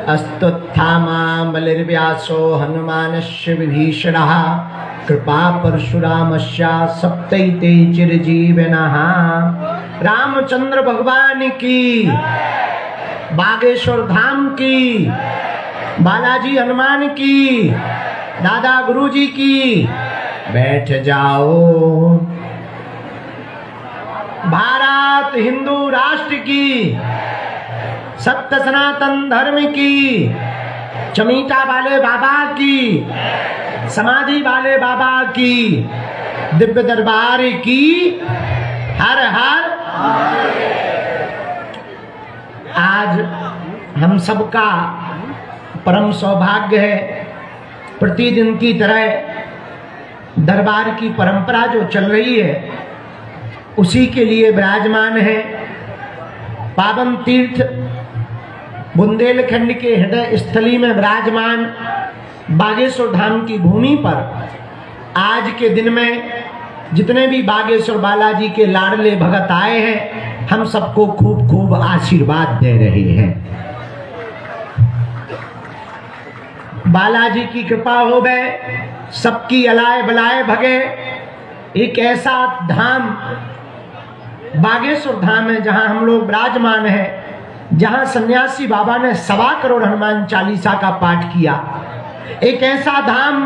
अस्तुत्थामा बलिर्व्यासो हनुमानस्य विभीषणः कृपा परशुरामस्य सप्तैते चिरजीविनः। रामचंद्र भगवान की, बागेश्वर धाम की, बालाजी हनुमान की, दादा गुरुजी की। बैठ जाओ। भारत हिंदू राष्ट्र की, सत्य सनातन धर्म की, चमीटा वाले बाबा की, समाधि वाले बाबा की, दिव्य दरबार की हर हर। आज हम सबका परम सौभाग्य है, प्रतिदिन की तरह दरबार की परंपरा जो चल रही है उसी के लिए विराजमान है। पावन तीर्थ बुंदेलखंड के हृदय स्थली में विराजमान बागेश्वर धाम की भूमि पर आज के दिन में जितने भी बागेश्वर बालाजी के लाडले भगत आए हैं, हम सबको खूब खूब आशीर्वाद दे रहे हैं। बालाजी की कृपा हो गए, सबकी अलाय बलाय भगे। एक ऐसा धाम बागेश्वर धाम है जहां हम लोग विराजमान हैं, जहां सन्यासी बाबा ने 1.25 करोड़ हनुमान चालीसा का पाठ किया। एक ऐसा धाम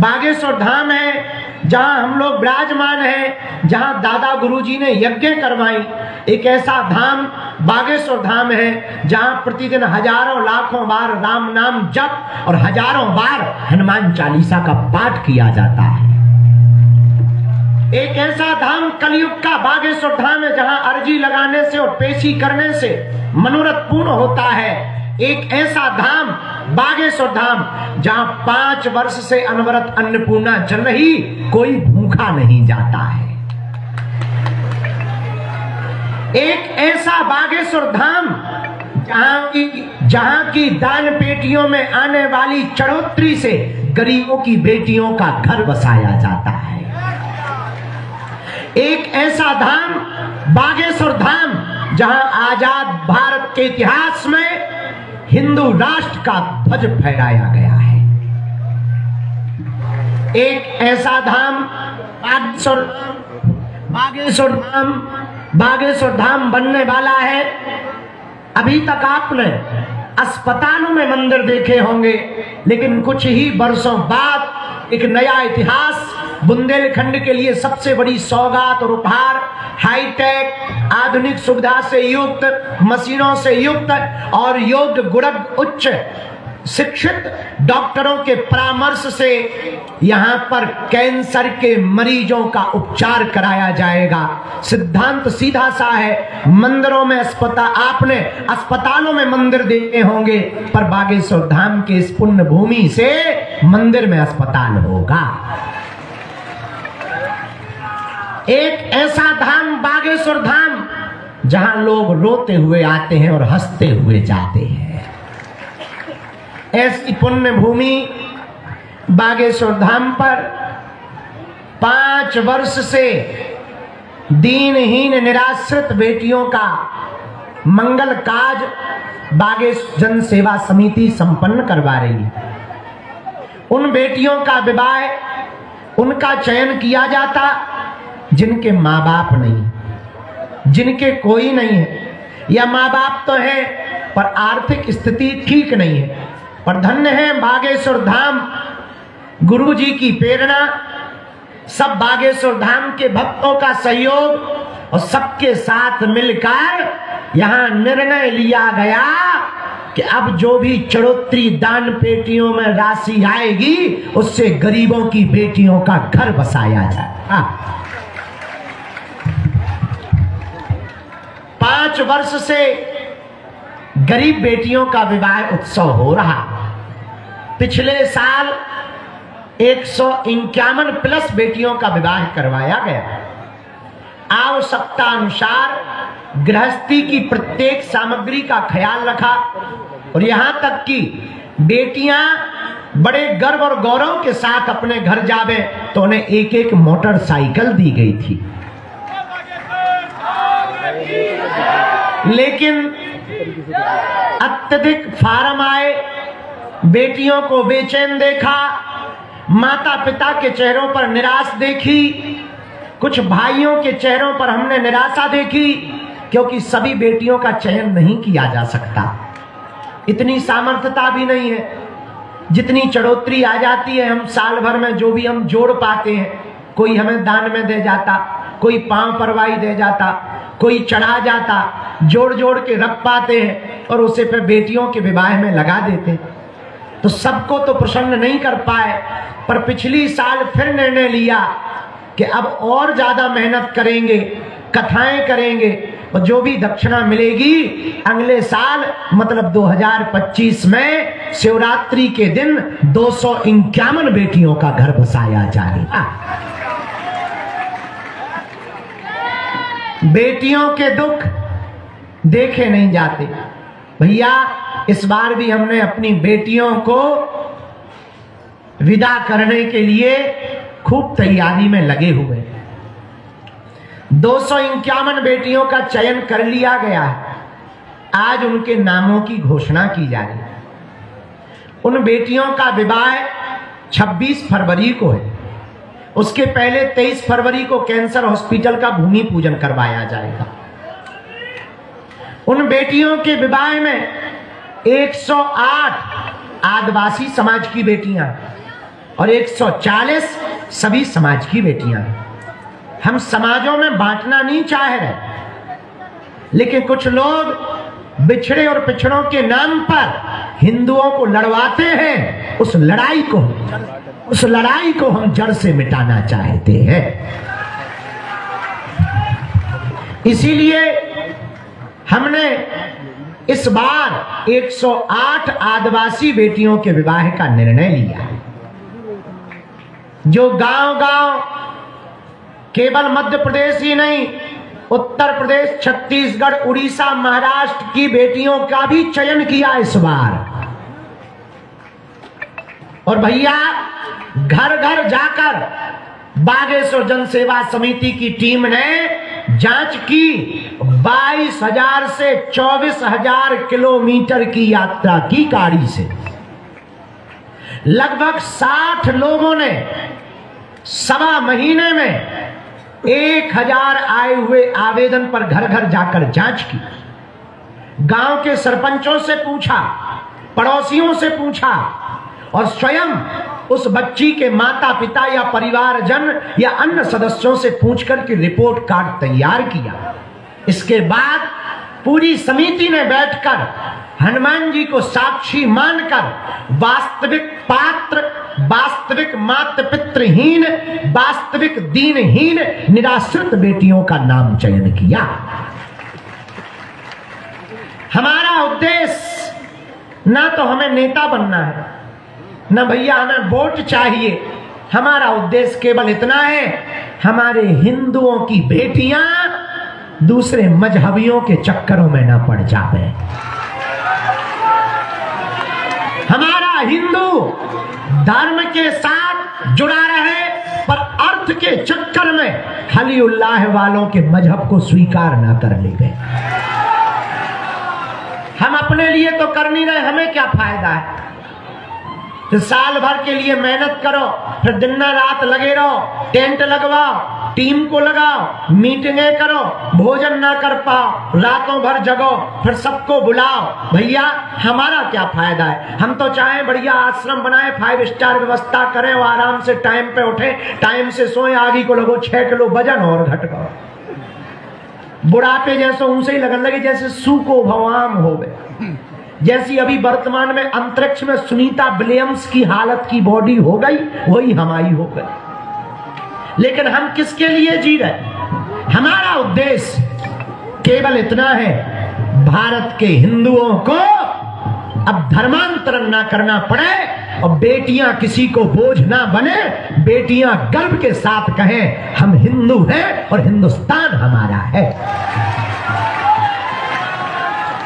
बागेश्वर धाम है जहां हम लोग विराजमान हैं, जहां दादा गुरुजी ने यज्ञ करवाई। एक ऐसा धाम बागेश्वर धाम है जहां प्रतिदिन हजारों लाखों बार राम नाम जप और हजारों बार हनुमान चालीसा का पाठ किया जाता है। एक ऐसा धाम कलयुग का बागेश्वर धाम है जहां अर्जी लगाने से और पेशी करने से मनोरथ पूर्ण होता है। एक ऐसा धाम बागेश्वर धाम जहां 5 वर्ष से अनवरत अन्नपूर्णा चल रही, कोई भूखा नहीं जाता है। एक ऐसा बागेश्वर धाम जहां की दान पेटियों में आने वाली चढ़ोतरी से गरीबों की बेटियों का घर बसाया जाता है। एक ऐसा धाम बागेश्वर धाम जहां आजाद भारत के इतिहास में हिंदू राष्ट्र का ध्वज फहराया गया है। एक ऐसा धाम बागेश्वर धाम बनने वाला है। अभी तक आपने अस्पतालों में मंदिर देखे होंगे, लेकिन कुछ ही वर्षों बाद एक नया इतिहास बुंदेलखंड के लिए सबसे बड़ी सौगात और उपहार, हाईटेक आधुनिक सुविधा से युक्त, मशीनों से युक्त और योग्य गुणज्ञ उच्च शिक्षित डॉक्टरों के परामर्श से यहां पर कैंसर के मरीजों का उपचार कराया जाएगा। सिद्धांत सीधा सा है, मंदिरों में आपने अस्पतालों में मंदिर देखे होंगे, पर बागेश्वर धाम के इस पुण्य भूमि से मंदिर में अस्पताल होगा। एक ऐसा धाम बागेश्वर धाम जहां लोग रोते हुए आते हैं और हंसते हुए जाते हैं। ऐसी पुण्य भूमि बागेश्वर धाम पर 5 वर्ष से दीनहीन निराश्रित बेटियों का मंगल काज बागेश्वर जन सेवा समिति संपन्न करवा रही है। उन बेटियों का विवाह, उनका चयन किया जाता जिनके माँ बाप नहीं, जिनके कोई नहीं है, या माँ बाप तो है पर आर्थिक स्थिति ठीक नहीं है। पर धन्य है बागेश्वर धाम, गुरुजी की प्रेरणा, सब बागेश्वर धाम के भक्तों का सहयोग और सबके साथ मिलकर यहाँ निर्णय लिया गया कि अब जो भी चढ़ोतरी दान पेटियों में राशि आएगी उससे गरीबों की बेटियों का घर बसाया जाएगा। 5 वर्ष से गरीब बेटियों का विवाह उत्सव हो रहा। पिछले साल 151 प्लस बेटियों का विवाह करवाया गया। आवश्यकता अनुसार गृहस्थी की प्रत्येक सामग्री का ख्याल रखा और यहां तक कि बेटियां बड़े गर्व और गौरव के साथ अपने घर जावे तो उन्हें एक एक मोटरसाइकिल दी गई थी। लेकिन अत्यधिक फार्म आए, बेटियों को बेचैन देखा, माता पिता के चेहरों पर निराश देखी, कुछ भाइयों के चेहरों पर हमने निराशा देखी, क्योंकि सभी बेटियों का चयन नहीं किया जा सकता। इतनी सामर्थ्यता भी नहीं है। जितनी चढ़ोतरी आ जाती है, हम साल भर में जो भी हम जोड़ पाते हैं, कोई हमें दान में दे जाता, कोई पांव परवाई दे जाता, कोई चढ़ा जाता, जोड़ जोड़ के रख पाते हैं और उसे पे बेटियों के विवाह में लगा देते। तो सबको तो प्रसन्न नहीं कर पाए, पर पिछली साल फिर निर्णय लिया कि अब और ज्यादा मेहनत करेंगे, कथाएं करेंगे और जो भी दक्षिणा मिलेगी अगले साल मतलब 2025 में शिवरात्रि के दिन 251 बेटियों का घर बसाया जाएगा। बेटियों के दुख देखे नहीं जाते भैया। इस बार भी हमने अपनी बेटियों को विदा करने के लिए खूब तैयारी में लगे हुए। 251 बेटियों का चयन कर लिया गया है। आज उनके नामों की घोषणा की जा रही है। उन बेटियों का विवाह 26 फरवरी को है। उसके पहले 23 फरवरी को कैंसर हॉस्पिटल का भूमि पूजन करवाया जाएगा। उन बेटियों के विवाह में 108 आदिवासी समाज की बेटियां और 140 सभी समाज की बेटियां। हम समाजों में बांटना नहीं चाह रहे, लेकिन कुछ लोग बिछड़े और पिछड़ों के नाम पर हिंदुओं को लड़वाते हैं। उस लड़ाई को हम जड़ से मिटाना चाहते हैं। इसीलिए हमने इस बार 108 आदिवासी बेटियों के विवाह का निर्णय लिया। जो गांव-गांव केवल मध्य प्रदेश ही नहीं, उत्तर प्रदेश, छत्तीसगढ़, उड़ीसा, महाराष्ट्र की बेटियों का भी चयन किया इस बार। और भैया घर घर जाकर बागेश्वर जनसेवा समिति की टीम ने जांच की। 22,000 से 24,000 किलोमीटर की यात्रा की गाड़ी से। लगभग 60 लोगों ने सवा महीने में 1000 आए हुए आवेदन पर घर घर जाकर जांच की। गांव के सरपंचों से पूछा, पड़ोसियों से पूछा और स्वयं उस बच्ची के माता पिता या परिवारजन या अन्य सदस्यों से पूछकर के रिपोर्ट कार्ड तैयार किया। इसके बाद पूरी समिति ने बैठकर हनुमान जी को साक्षी मानकर वास्तविक पात्र, वास्तविक माता पितृहीन, वास्तविक दीनहीन निराश्रित बेटियों का नाम चयन किया। हमारा उद्देश्य ना तो हमें नेता बनना है, न भैया हमें वोट चाहिए। हमारा उद्देश्य केवल इतना है, हमारे हिंदुओं की बेटियां दूसरे मजहबियों के चक्करों में ना पड़ जावे। हमारा हिंदू धर्म के साथ जुड़ा रहे, पर अर्थ के चक्कर में हलीउल्लाह वालों के मजहब को स्वीकार ना कर ले। हम अपने लिए तो कर नहीं रहे, हमें क्या फायदा है। तो साल भर के लिए मेहनत करो, फिर दिन रात लगे रहो, टेंट लगवाओ, टीम को लगाओ, मीटिंगें करो, भोजन ना कर पाओ, रातों भर जगो, फिर सबको बुलाओ। भैया हमारा क्या फायदा है। हम तो चाहे बढ़िया आश्रम बनाए, 5 स्टार व्यवस्था करें और आराम से टाइम पे उठे, टाइम से सोए, आगे को लगो 6 किलो वजन और घट गो। बुढ़ापे जैसे उनसे ही लगन लगे जैसे सूको भवाम हो गए। जैसी अभी वर्तमान में अंतरिक्ष में सुनीता विलियम्स की हालत की बॉडी हो गई, वही हमारी हो गई। लेकिन हम किसके लिए जी रहे। हमारा उद्देश्य केवल इतना है, भारत के हिंदुओं को अब धर्मांतरण ना करना पड़े और बेटियां किसी को बोझ ना बने। बेटियां गर्व के साथ कहें, हम हिंदू हैं और हिंदुस्तान हमारा है।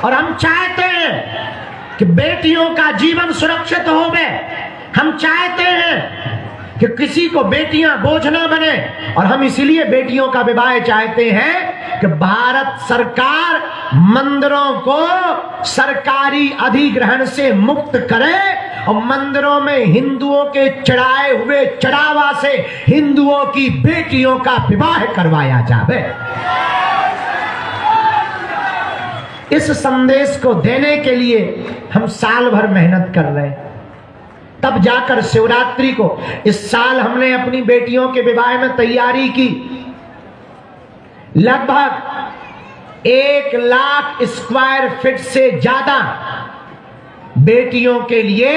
और हम चाहते हैं कि बेटियों का जीवन सुरक्षित होवे। हम चाहते हैं कि किसी को बेटियां बोझ ना बने, और हम इसीलिए बेटियों का विवाह चाहते हैं कि भारत सरकार मंदिरों को सरकारी अधिग्रहण से मुक्त करे और मंदिरों में हिंदुओं के चढ़ाए हुए चढ़ावा से हिंदुओं की बेटियों का विवाह करवाया जाए। इस संदेश को देने के लिए हम साल भर मेहनत कर रहे हैं, तब जाकर शिवरात्रि को इस साल हमने अपनी बेटियों के विवाह में तैयारी की। लगभग 1 लाख स्क्वायर फीट से ज्यादा बेटियों के लिए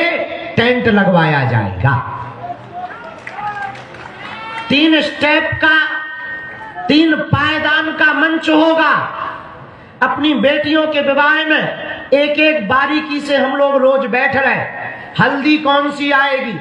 टेंट लगवाया जाएगा। 3 स्टेप का 3 पायदान का मंच होगा। अपनी बेटियों के विवाह में एक एक बारीकी से हम लोग रोज बैठ रहे। हल्दी कौन सी आएगी,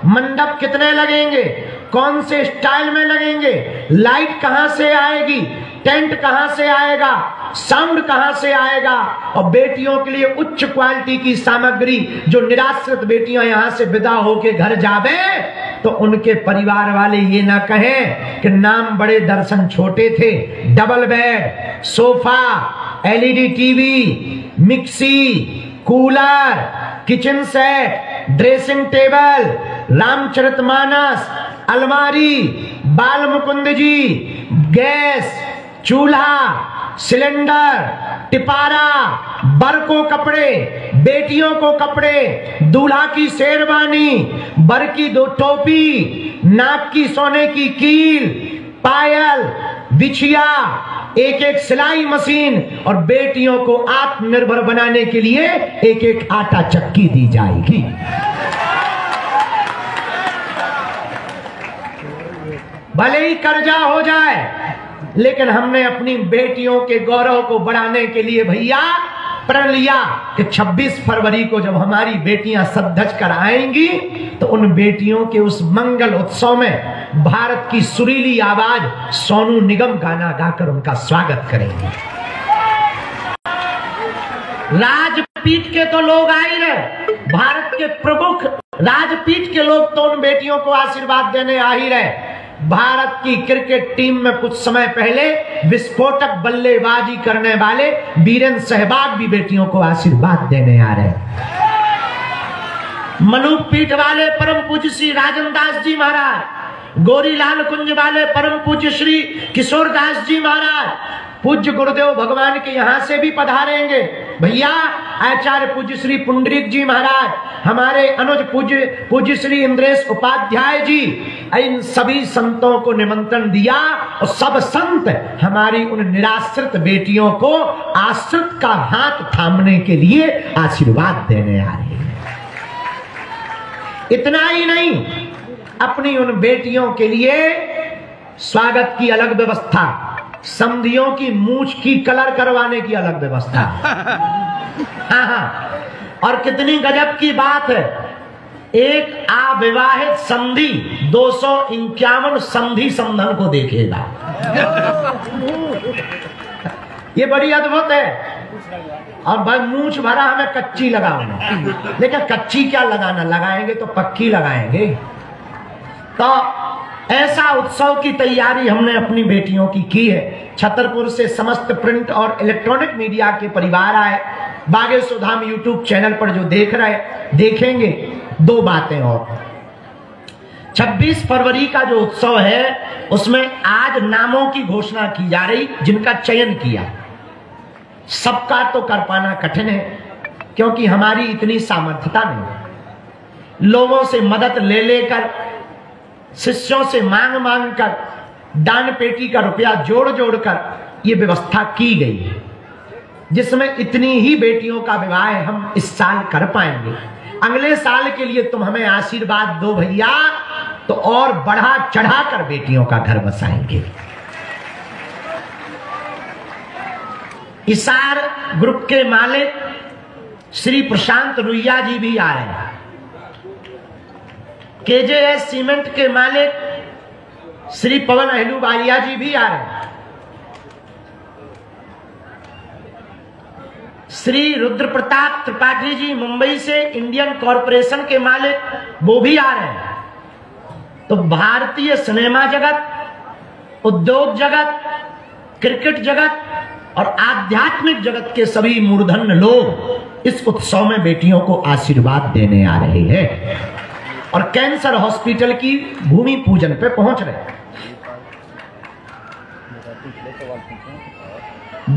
मंडप कितने लगेंगे, कौन से स्टाइल में लगेंगे, लाइट कहां से आएगी, टेंट कहां से आएगा, साउंड कहां से आएगा, और बेटियों के लिए उच्च क्वालिटी की सामग्री। जो निराश्रित बेटियां यहां से विदा होके घर जावे तो उनके परिवार वाले ये ना कहें कि नाम बड़े दर्शन छोटे थे। Double bed, sofa, LED TV, mixie, cooler, kitchen set, dressing table, Ramcharitmanas, अलमारी, बाल मुकुंद जी, गैस, चूल्हा, सिलेंडर, टिपारा, बर को कपड़े, बेटियों को कपड़े, दूल्हा की शेरवानी, बर की 2 टोपी, नाक की सोने की कील, पायल, बिछिया, एक सिलाई मशीन, और बेटियों को आत्मनिर्भर बनाने के लिए एक आटा चक्की दी जाएगी। भले ही कर्जा हो जाए, लेकिन हमने अपनी बेटियों के गौरव को बढ़ाने के लिए भैया प्रण लिया कि 26 फरवरी को जब हमारी बेटियां सज कर आएंगी तो उन बेटियों के उस मंगल उत्सव में भारत की सुरीली आवाज सोनू निगम गाना गाकर उनका स्वागत करेंगे। राजपीठ के तो लोग आ ही रहे, भारत के प्रमुख राजपीठ के लोग तो उन बेटियों को आशीर्वाद देने आ ही रहे। भारत की क्रिकेट टीम में कुछ समय पहले विस्फोटक बल्लेबाजी करने वाले वीरेंद्र सहवाग भी बेटियों को आशीर्वाद देने आ रहे। मनुक पीठ वाले परम पूज्य श्री राजन दास जी महाराज, गोरीलाल कुंज वाले परम पूज्य श्री किशोर दास जी महाराज, पूज्य गुरुदेव भगवान के यहां से भी पधारेंगे। भैया आचार्य पूज्य श्री पुंडरीक जी महाराज, हमारे अनुज पूज्य श्री इंद्रेश उपाध्याय जी, इन सभी संतों को निमंत्रण दिया और सब संत हमारी उन निराश्रित बेटियों को आश्रित का हाथ थामने के लिए आशीर्वाद देने आ रहे हैं। इतना ही नहीं, अपनी उन बेटियों के लिए स्वागत की अलग व्यवस्था, समधियों की मूछ की कलर करवाने की अलग व्यवस्था। हाँ, और कितनी गजब की बात है, एक अविवाहित संधि 251 संधि संधन को देखेगा। ये बड़ी अद्भुत है। और भाई मूछ भरा हमें कच्ची लगाना, लेकिन कच्ची क्या लगाना, लगाएंगे तो पक्की लगाएंगे। तो ऐसा उत्सव की तैयारी हमने अपनी बेटियों की है। छतरपुर से समस्त प्रिंट और इलेक्ट्रॉनिक मीडिया के परिवार आए। बागेश्वर धाम यूट्यूब चैनल पर जो देख रहे देखेंगे 2 बातें और। 26 फरवरी का जो उत्सव है उसमें आज नामों की घोषणा की जा रही, जिनका चयन किया। सबका तो कर पाना कठिन है, क्योंकि हमारी इतनी सामर्थ्यता नहीं। लोगों से मदद ले लेकर, शिष्यों से मांग मांग कर, दान पेटी का रुपया जोड़ जोड़ कर ये व्यवस्था की गई है, जिसमें इतनी ही बेटियों का विवाह हम इस साल कर पाएंगे। अगले साल के लिए तुम हमें आशीर्वाद दो भैया, तो और बढ़ा चढ़ा कर बेटियों का घर बसाएंगे। इसार ग्रुप के मालिक श्री प्रशांत रुइया जी भी आ रहे हैं। केजेएस सीमेंट के मालिक श्री पवन अहलूवालिया जी भी आ रहे हैं। श्री रुद्र प्रताप त्रिपाठी जी मुंबई से इंडियन कॉरपोरेशन के मालिक, वो भी आ रहे हैं। तो भारतीय सिनेमा जगत, उद्योग जगत, क्रिकेट जगत और आध्यात्मिक जगत के सभी मूर्धन्य लोग इस उत्सव में बेटियों को आशीर्वाद देने आ रहे हैं और कैंसर हॉस्पिटल की भूमि पूजन पे पहुंच रहे हैं।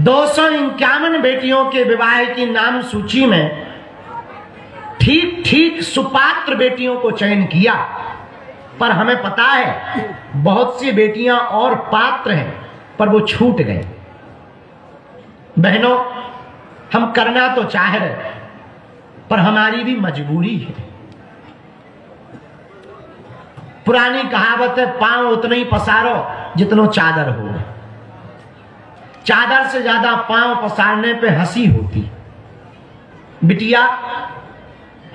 251 बेटियों के विवाह की नाम सूची में ठीक ठीक सुपात्र बेटियों को चयन किया, पर हमें पता है बहुत सी बेटियां और पात्र हैं पर वो छूट गए। बहनों, हम करना तो चाह रहे पर हमारी भी मजबूरी है। पुरानी कहावत है, पांव उतने ही पसारो जितनो चादर हो। चादर से ज्यादा पांव पसारने पे हंसी होती। बिटिया,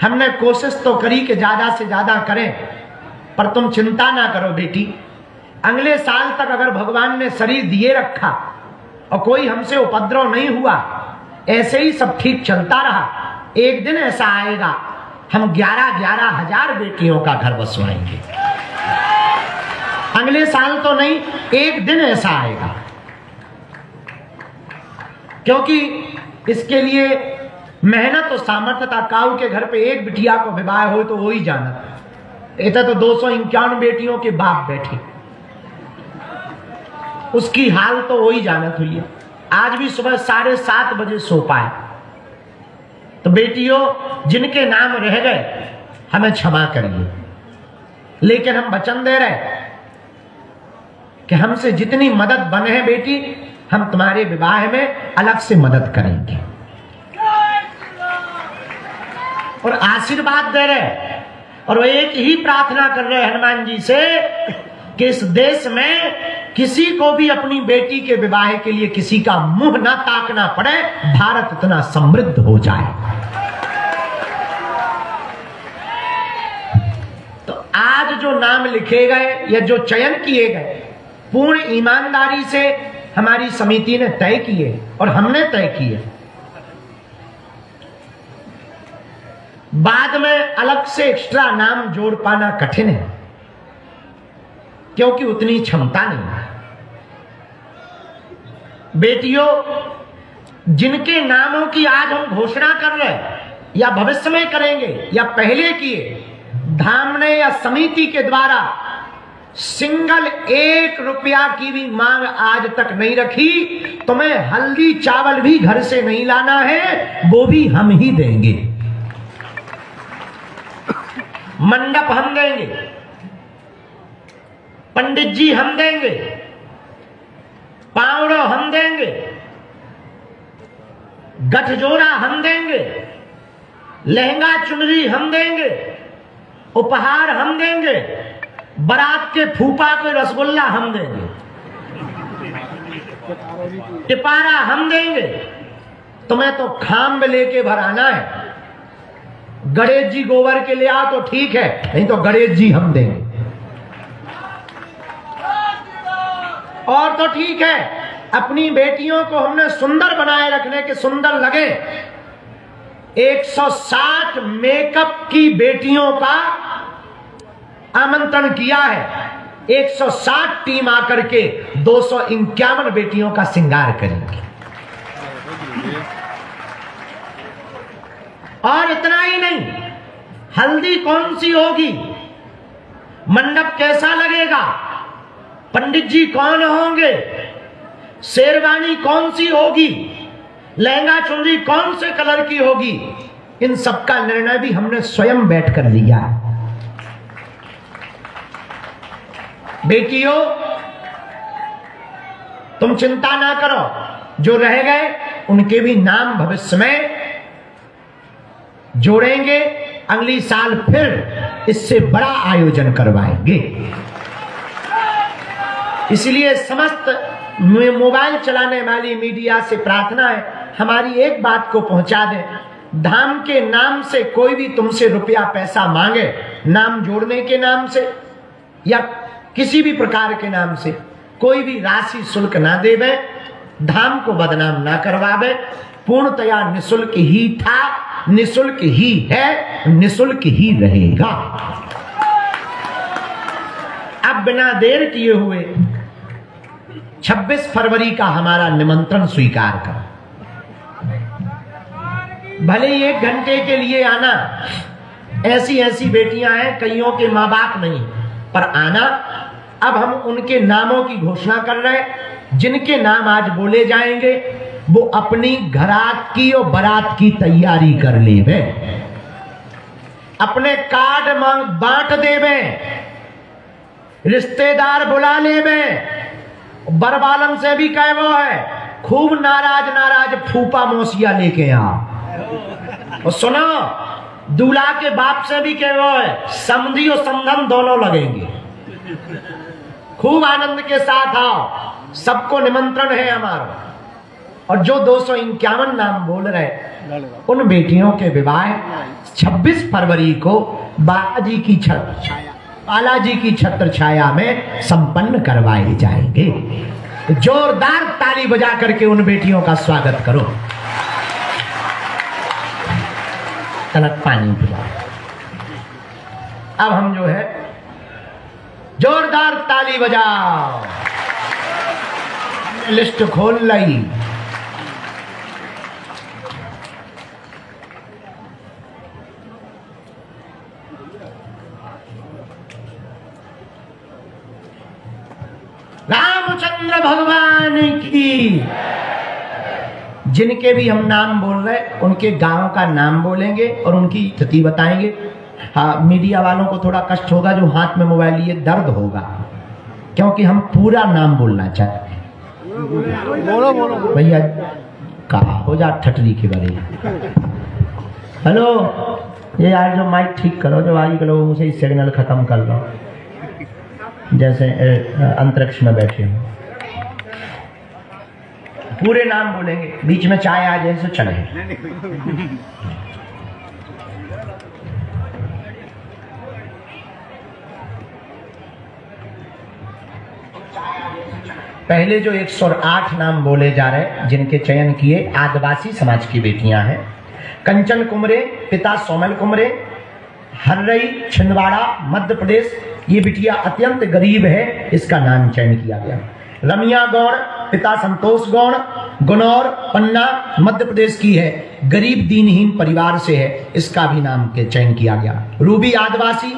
हमने कोशिश तो करी कि ज्यादा से ज्यादा करें, पर तुम चिंता ना करो बेटी। अगले साल तक अगर भगवान ने शरीर दिए रखा और कोई हमसे उपद्रव नहीं हुआ, ऐसे ही सब ठीक चलता रहा, एक दिन ऐसा आएगा हम 11-11 हजार बेटियों का घर बसवाएंगे। अगले साल तो नहीं, एक दिन ऐसा आएगा, क्योंकि इसके लिए मेहनत और सामर्थ्य था। काऊ के घर पे एक बिटिया को विवाह हो तो वो ही जानत। इतना तो 251 बेटियों के बाप बैठे, उसकी हाल तो वो ही जानत हुई है। आज भी सुबह 7:30 बजे सो पाए। तो बेटियों, जिनके नाम रह गए हमें क्षमा करिए, लेकिन हम वचन दे रहे कि हमसे जितनी मदद बने है बेटी, हम तुम्हारे विवाह में अलग से मदद करेंगे और आशीर्वाद दे रहे। और वो एक ही प्रार्थना कर रहे हनुमान जी से कि इस देश में किसी को भी अपनी बेटी के विवाह के लिए किसी का मुंह ना ताकना पड़े, भारत इतना समृद्ध हो जाए। तो आज जो नाम लिखे गए या जो चयन किए गए, पूर्ण ईमानदारी से हमारी समिति ने तय किए और हमने तय किए। बाद में अलग से एक्स्ट्रा नाम जोड़ पाना कठिन है, क्योंकि उतनी क्षमता नहीं है। बेटियों, जिनके नामों की आज हम घोषणा कर रहे हैं या भविष्य में करेंगे या पहले किए, धाम ने या समिति के द्वारा सिंगल 1 रुपया की भी मांग आज तक नहीं रखी। तुम्हें हल्दी चावल भी घर से नहीं लाना है, वो भी हम ही देंगे। मंडप हम देंगे, पंडित जी हम देंगे, पावड़ो हम देंगे, गठजोड़ा हम देंगे, लहंगा चुनरी हम देंगे, उपहार हम देंगे, बारात के फूफा को रसगुल्ला हम देंगे, टिपारा हम देंगे। तुम्हें तो खाम लेके भराना है। गणेश जी गोबर के ले आओ तो ठीक है, नहीं तो गणेश जी हम देंगे। और तो ठीक है, अपनी बेटियों को हमने सुंदर बनाए रखने के, सुंदर लगे, 160 मेकअप की बेटियों का आमंत्रण किया है। 160 टीम आकर के 251 बेटियों का श्रृंगार करेंगे। और इतना ही नहीं, हल्दी कौन सी होगी, मंडप कैसा लगेगा, पंडित जी कौन होंगे, शेरवानी कौन सी होगी, लहंगा चुनरी कौन से कलर की होगी, इन सब का निर्णय भी हमने स्वयं बैठकर लिया है। बेटियों, तुम चिंता ना करो, जो रह गए उनके भी नाम भविष्य में जोड़ेंगे। अगली साल फिर इससे बड़ा आयोजन करवाएंगे। इसलिए समस्त मोबाइल चलाने वाली मीडिया से प्रार्थना है, हमारी एक बात को पहुंचा दें। धाम के नाम से कोई भी तुमसे रुपया पैसा मांगे, नाम जोड़ने के नाम से या किसी भी प्रकार के नाम से, कोई भी राशि शुल्क ना देवे, धाम को बदनाम ना करवावे। पूर्णतया निःशुल्क ही था, निःशुल्क ही है, निःशुल्क ही रहेगा। अब बिना देर किए हुए 26 फरवरी का हमारा निमंत्रण स्वीकार करो। भले ही 1 घंटे के लिए आना, ऐसी ऐसी बेटियां हैं, कईयों के माँ बाप नहीं, पर आना। अब हम उनके नामों की घोषणा कर रहे हैं। जिनके नाम आज बोले जाएंगे वो अपनी घरात की और बारात की तैयारी कर लेवे, अपने कार्ड बांट देवे, रिश्तेदार बुला लेवे, बरबालन से भी कहवो है खूब नाराज नाराज फूफा मौसिया लेके आओ। और सुनो, दूल्हा के बाप से भी कहवो है समधी और समधन दोनों लगेंगे, खूब आनंद के साथ आओ। सबको निमंत्रण है हमारा। और जो 251 नाम बोल रहे उन बेटियों के विवाह 26 फरवरी को बालाजी की छत्र छाया में संपन्न करवाए जाएंगे। जोरदार ताली बजा करके उन बेटियों का स्वागत करो। तलक पानी पिलाओ। अब हम जो है जोरदार ताली बजाओ। लिस्ट खोल ली। रामचंद्र भगवान की। जिनके भी हम नाम बोल रहे उनके गांव का नाम बोलेंगे और उनकी तिथि बताएंगे। हाँ, मीडिया वालों को थोड़ा कष्ट होगा, जो हाथ में मोबाइल लिए दर्द होगा, क्योंकि हम पूरा नाम बोलना चाहते हैं। बोलो बोलो भैया, कहा हो जा ठटरी के बारे। हेलो, ये यार जो माइक ठीक करो, जो आगे करो, मुझे सिग्नल खत्म कर लो, जैसे अंतरिक्ष में बैठे हो। पूरे नाम बोलेंगे, बीच में चाय आ जाए तो चले। पहले जो 108 नाम बोले जा रहे, जिनके चयन किए आदिवासी समाज की बेटियां हैं। कंचन कुमरे, पिता सोमल कुमरे, हर्रई, छिंदवाड़ा, मध्य प्रदेश। ये बिटिया अत्यंत गरीब है, इसका नाम चयन किया गया। रमिया गौड़, पिता संतोष गौड़, गुनौर, पन्ना, मध्य प्रदेश की है, गरीब दीनहीन परिवार से है, इसका भी नाम के चयन किया गया। रूबी आदिवासी,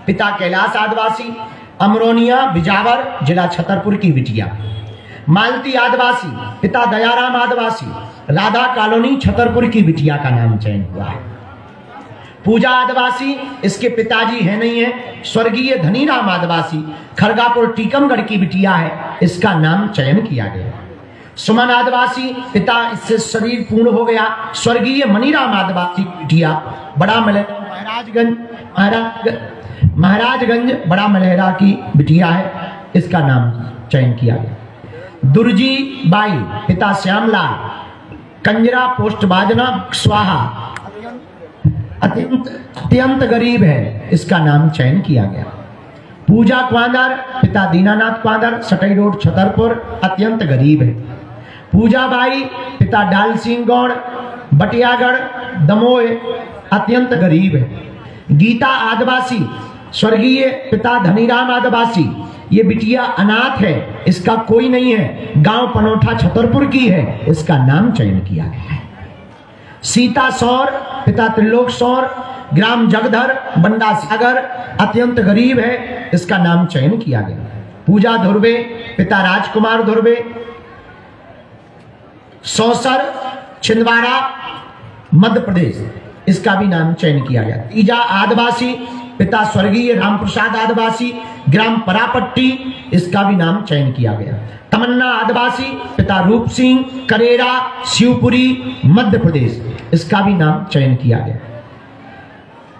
पिता कैलाश आदिवासी, अमरोनिया, बिजावर, जिला छतरपुर की बिटिया। मालती आदिवासी, पिता दयाराम आदिवासी, राधा कॉलोनी, छतरपुर की बिटिया का नाम चयन हुआ है। पूजा आदिवासी, इसके पिताजी है नहीं है, स्वर्गीय धनीराम आदिवासी, खरगापुर टीकमगढ़ की बिटिया है, इसका नाम चयन किया गया। सुमन आदिवासी, पिता इससे शरीर पूर्ण हो गया, स्वर्गीय मनीराम आदिवासी की बिटिया, बड़ा महाराजगंज बड़ा मलहरा की बिटिया है, इसका नाम चयन किया गया। दुर्जी बाई, पिता श्यामलाल, कंजरा पोस्ट बाजना स्वाहा, अत्यंत गरीब है, इसका नाम चयन किया गया। पूजा क्वांदर, पिता दीनानाथ क्वांदर, सटई रोड, छतरपुर, अत्यंत गरीब है। पूजा बाई, पिता डाल सिंह गौड़, बटियागढ़, दमोह, अत्यंत गरीब है। गीता आदिवासी, स्वर्गीय पिता धनीराम आदिवासी, ये बिटिया अनाथ है, इसका कोई नहीं है, गांव पनोठा छतरपुर की है, इसका नाम चयन किया गया है। सीता सौर, पिता त्रिलोक सौर, ग्राम जगधर, बंडा सागर, अत्यंत गरीब है, इसका नाम चयन किया गया। पूजा धुर्वे, पिता राजकुमार धुर्वे, सौसर, छिंदवाड़ा, मध्य प्रदेश, इसका भी नाम चयन किया गया। तीजा आदिवासी, पिता स्वर्गीय रामप्रसाद आदिवासी, ग्राम परापट्टी, इसका भी नाम चयन किया गया। तमन्ना आदिवासी, पिता रूप सिंह, करेरा, शिवपुरी, मध्य प्रदेश, इसका भी नाम चयन किया गया।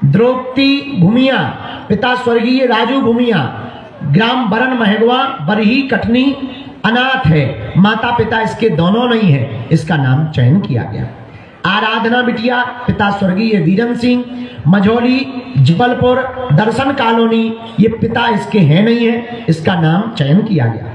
द्रौपदी भूमिया, पिता स्वर्गीय राजू भूमिया, ग्राम बरन महगवा, बरही, कटनी, अनाथ है, माता पिता इसके दोनों नहीं है, इसका नाम चयन किया गया। आराधना बिटिया, पिता स्वर्गीय वीरन सिंह, मझोली, जबलपुर, दर्शन कॉलोनी, ये पिता इसके हैं नहीं है, इसका नाम चयन किया गया।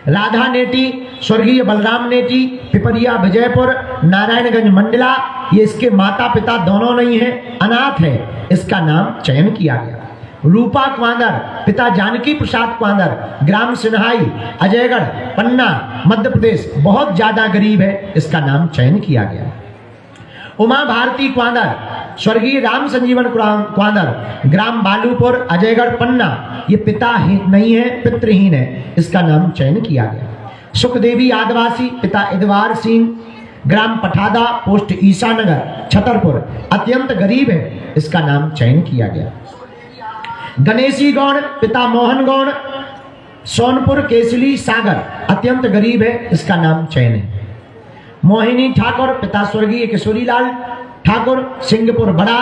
राधा नेटी, स्वर्गीय बलराम नेटी, पिपरिया, विजयपुर, नारायणगंज, मंडला, ये इसके माता पिता दोनों नहीं है, अनाथ है, इसका नाम चयन किया गया। रूपा क्वांदर, पिता जानकी प्रसाद क्वांदर, ग्राम सिन्हाई, अजयगढ़, पन्ना, मध्य प्रदेश, बहुत ज्यादा गरीब है, इसका नाम चयन किया गया। उमा भारती क्वांदर, स्वर्गीय राम संजीवन क्वांदर, ग्राम बालूपुर, अजयगढ़, पन्ना, ये पिता नहीं है, पितृहीन है, इसका नाम चयन किया गया। सुखदेवी आदिवासी, पिता इदवार सिंह, ग्राम पठादा, पोस्ट ईसानगर, छतरपुर, अत्यंत गरीब है, इसका नाम चयन किया गया। गणेशी गौड़, पिता मोहन गौड़, सोनपुर, केसली, सागर, अत्यंत गरीब है, इसका नाम चयन है। मोहिनी ठाकुर, पिता स्वर्गीय किशोरीलाल ठाकुर, सिंहपुर बड़ा,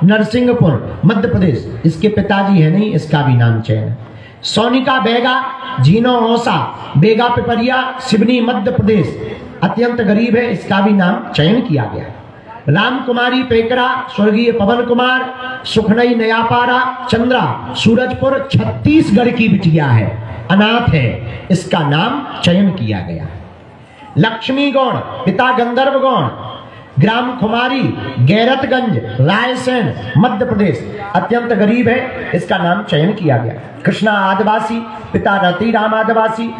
नरसिंहपुर, मध्य प्रदेश, इसके पिताजी है नहीं, इसका भी नाम चयन है। सोनिका बेगा, झीनो ओसा, बेगा पिपरिया, सिवनी, मध्य प्रदेश, अत्यंत गरीब है, इसका भी नाम चयन किया गया। राम कुमारी पेकरा, स्वर्गीय पवन कुमार, सुखनई, नयापारा, चंद्रा, सूरजपुर, छत्तीसगढ़ की बिटिया है, अनाथ है, इसका नाम चयन किया गया। लक्ष्मी गौड़, पिता गंधर्व गौड़, ग्राम खुमारी, गैरतगंज, रायसेन, मध्य प्रदेश, अत्यंत गरीब है, इसका नाम चयन किया गया। कृष्णा आदिवासी, पिता रतिराम आदिवासी,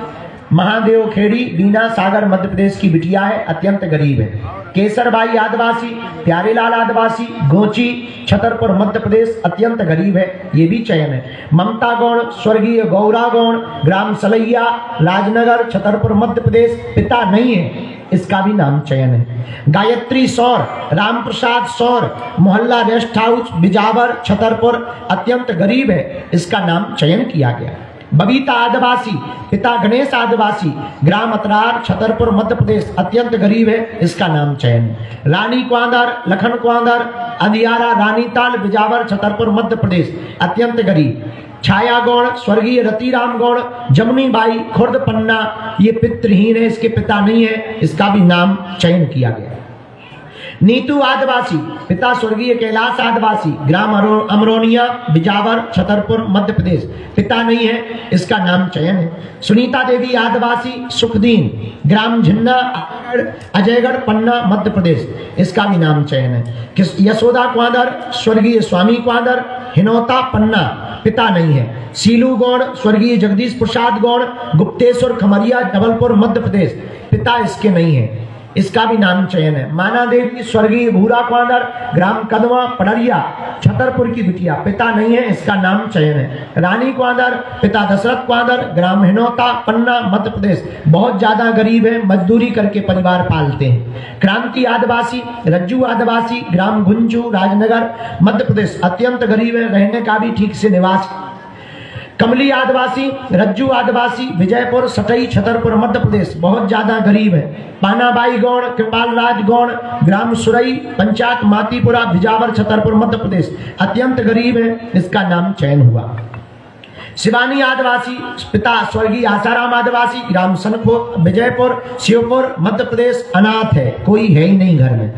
महादेव खेड़ी, बीना, सागर, मध्य प्रदेश की बिटिया है, अत्यंत गरीब है। केसरबाई आदिवासी, प्यारेलाल आदिवासी, गोची, छतरपुर, मध्य प्रदेश, अत्यंत गरीब है, ये भी चयन है। ममता गौड़, स्वर्गीय गौरा गौड़, ग्राम सलैया, राजनगर, छतरपुर, मध्य प्रदेश, पिता नहीं है, इसका भी नाम चयन है। गायत्री सौर, राम प्रसाद सौर, मोहल्ला रेस्ट हाउस, बिजावर, छतरपुर, अत्यंत गरीब है, इसका नाम चयन किया गया। बबीता आदिवासी, पिता गणेश आदिवासी, ग्राम अतरार, छतरपुर, मध्य प्रदेश, अत्यंत गरीब है, इसका नाम चयन है। रानी क्वांदर, लखन क्वांदर, अंधियारा, रानीताल, बिजावर, छतरपुर, मध्य प्रदेश, अत्यंत गरीब। छाया गौड़, स्वर्गीय रतिराम गौड़, जमुनी बाई, खुर्द, पन्ना, ये पितृहीन है, इसके पिता नहीं है, इसका भी नाम चयन किया गया। नीतू आदिवासी, पिता स्वर्गीय कैलाश आदिवासी, ग्राम अमरोनिया, बिजावर, छतरपुर, मध्य प्रदेश, पिता नहीं है, इसका नाम चयन है। सुनीता देवी आदिवासी, सुखदीन, ग्राम झिन्ना, अजयगढ़, पन्ना, मध्य प्रदेश, इसका भी नाम चयन है। यशोदा क्वांदर, स्वर्गीय स्वामी क्वांदर, हिनौता, पन्ना, पिता नहीं है। सीलू गौड़, स्वर्गीय जगदीश प्रसाद गौड़, गुप्तेश्वर, खमरिया, जबलपुर, मध्य प्रदेश, पिता इसके नहीं है, इसका भी नाम चयन है। माना देवी, स्वर्गीय भूरा क्वांदर, ग्राम कदवा, पड़रिया, छतरपुर की बिटिया, पिता नहीं है, इसका नाम चयन है। रानी क्वांदर, पिता दशरथ क्वांदर, ग्राम हिनौता, पन्ना, मध्य प्रदेश, बहुत ज्यादा गरीब है, मजदूरी करके परिवार पालते हैं। क्रांति आदिवासी, रज्जू आदिवासी, ग्राम गुंजू, राजनगर, मध्य प्रदेश, अत्यंत गरीब है, रहने का भी ठीक से निवास। कमली आदिवासी, रज्जू आदिवासी, विजयपुर, सटई, छतरपुर, मध्य प्रदेश, बहुत ज्यादा गरीब है। पानाबाई गौड़, कृपाल राज गौड़, ग्राम सुरई, पंचायत मातीपुरा, बिजावर, छतरपुर, मध्य प्रदेश, अत्यंत गरीब है, इसका नाम चयन हुआ। शिवानी आदिवासी, पिता स्वर्गीय आसाराम आदिवासी, ग्राम सनपुर, विजयपुर, शिवपुर, मध्य प्रदेश, अनाथ है, कोई है ही नहीं घर में।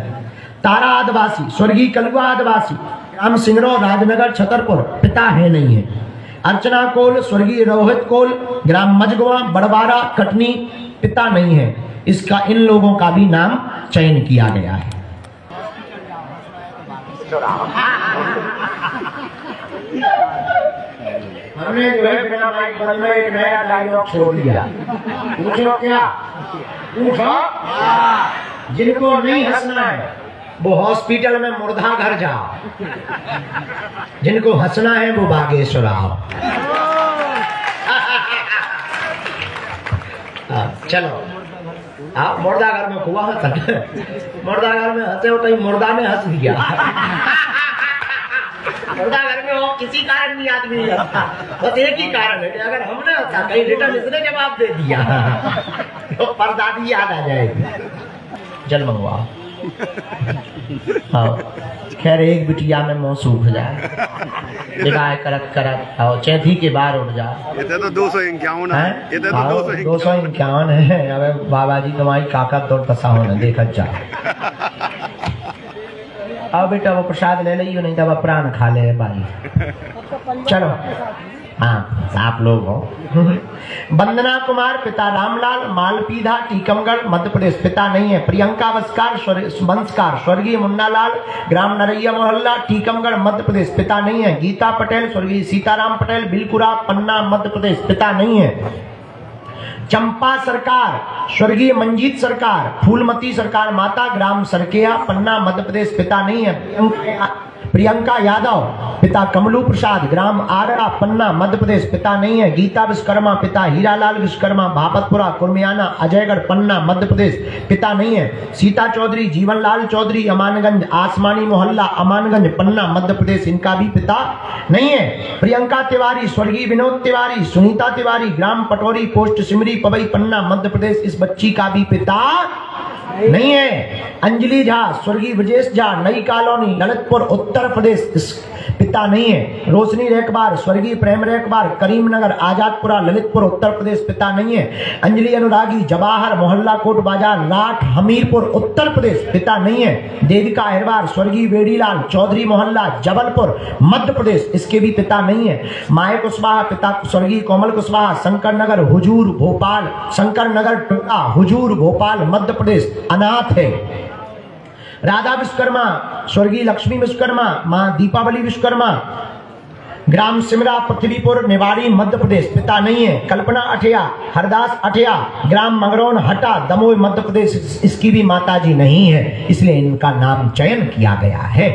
तारा आदिवासी, स्वर्गीय कलुआ आदिवासी, ग्राम सिंगरो, राजनगर, छतरपुर, पिता है नहीं है। अर्चना कोल, स्वर्गीय रोहित कोल, ग्राम मजगवा, बड़वारा, कटनी, पिता नहीं है, इसका इन लोगों का भी नाम चयन किया गया है। हमने जो है बिना माइक बंद में एक नया डायलॉग छोड़ दिया। पूछो क्या? पूछो। जिनको नहीं हंसना है वो हॉस्पिटल में मुर्दा घर जाओ, जिनको हंसना है वो बागेश्वर आओ। चलो आप मुर्दा घर में हुआ हंसा, मुर्दा घर में हंसे हो, कहीं मुर्दा में हंस दिया। मुर्दा घर में हो किसी कारण नहीं आदमी हंसा, बस एक ही कारण है कि अगर हमने हंसा कहीं रिटर्न इसने जवाब दे दिया तो परदादी याद आ जाएगी। जल मंगवा। हाँ खैर एक बिटिया में मुँह सूख जाए, विवाह करत करत और चैथी के बार उठ जाए। ये तो 251 है, ये तो 251 है। अब बाबा जी तुम्हारी काका तोड़ तसा होना देखा जा। अब बेटा वो प्रसाद ले लियो, नहीं तो प्राण खा ले भाई। चलो हाँ आप लोग हो। वंदना कुमार पिता रामलाल, मालपीधा टीकमगढ़ मध्य प्रदेश पिता नहीं है। प्रियंका वंशकार स्वर्गीय मुन्नालाल, ग्राम नरैया मोहल्ला टीकमगढ़ मध्य प्रदेश पिता नहीं है। गीता पटेल स्वर्गीय सीताराम पटेल, बिलकुरा पन्ना मध्य प्रदेश पिता नहीं है। चंपा सरकार स्वर्गीय मंजीत सरकार, फूलमती सरकार माता, ग्राम सरकेया पन्ना मध्य प्रदेश पिता नहीं है। प्रियंका यादव पिता कमलू प्रसाद, ग्राम आरड़ा पन्ना मध्य प्रदेश पिता नहीं है। गीता विश्वकर्मा पिता हीरालाल विश्वकर्मा, भापतपुरा कुर्मियाना अजयगढ़ पन्ना मध्य प्रदेश पिता नहीं है। सीता चौधरी जीवनलाल चौधरी अमानगंज आसमानी मोहल्ला अमानगंज पन्ना मध्य प्रदेश, इनका भी पिता नहीं है। प्रियंका तिवारी स्वर्गीय विनोद तिवारी, सुनीता तिवारी ग्राम पटोरी पोस्ट सिमरी पवई पन्ना मध्य प्रदेश, इस बच्ची का भी पिता नहीं है। अंजलि झा स्वर्गीय ब्रजेश झा नई कॉलोनी ललितपुर उत्तर प्रदेश, इस पिता नहीं है। रोशनी रेखबार स्वर्गीय प्रेम रेखबार करीमनगर आजादपुरा ललितपुर उत्तर प्रदेश पिता नहीं है। अंजलि अनुरागी जवाहर मोहल्ला कोट बाजार लाठ हमीरपुर उत्तर प्रदेश पिता नहीं है। देविका अहिरवार स्वर्गीय वेड़ीलाल चौधरी मोहल्ला जबलपुर मध्य प्रदेश, इसके भी पिता नहीं है। माए कुशवाहा पिता स्वर्गीय कोमल कुशवाहा शंकर नगर हुजूर भोपाल, शंकर नगर टोला हुजूर भोपाल मध्य प्रदेश, अनाथ है। राधा विश्वकर्मा स्वर्गीय लक्ष्मी विश्वकर्मा, मां दीपावली विश्वकर्मा, ग्राम सिमरा पृथ्वीपुर निवाड़ी मध्य प्रदेश पिता नहीं है। कल्पना अठिया हरदास अठिया ग्राम मंगरौन हटा दमोह मध्य प्रदेश, इसकी भी माताजी नहीं है, इसलिए इनका नाम चयन किया गया है।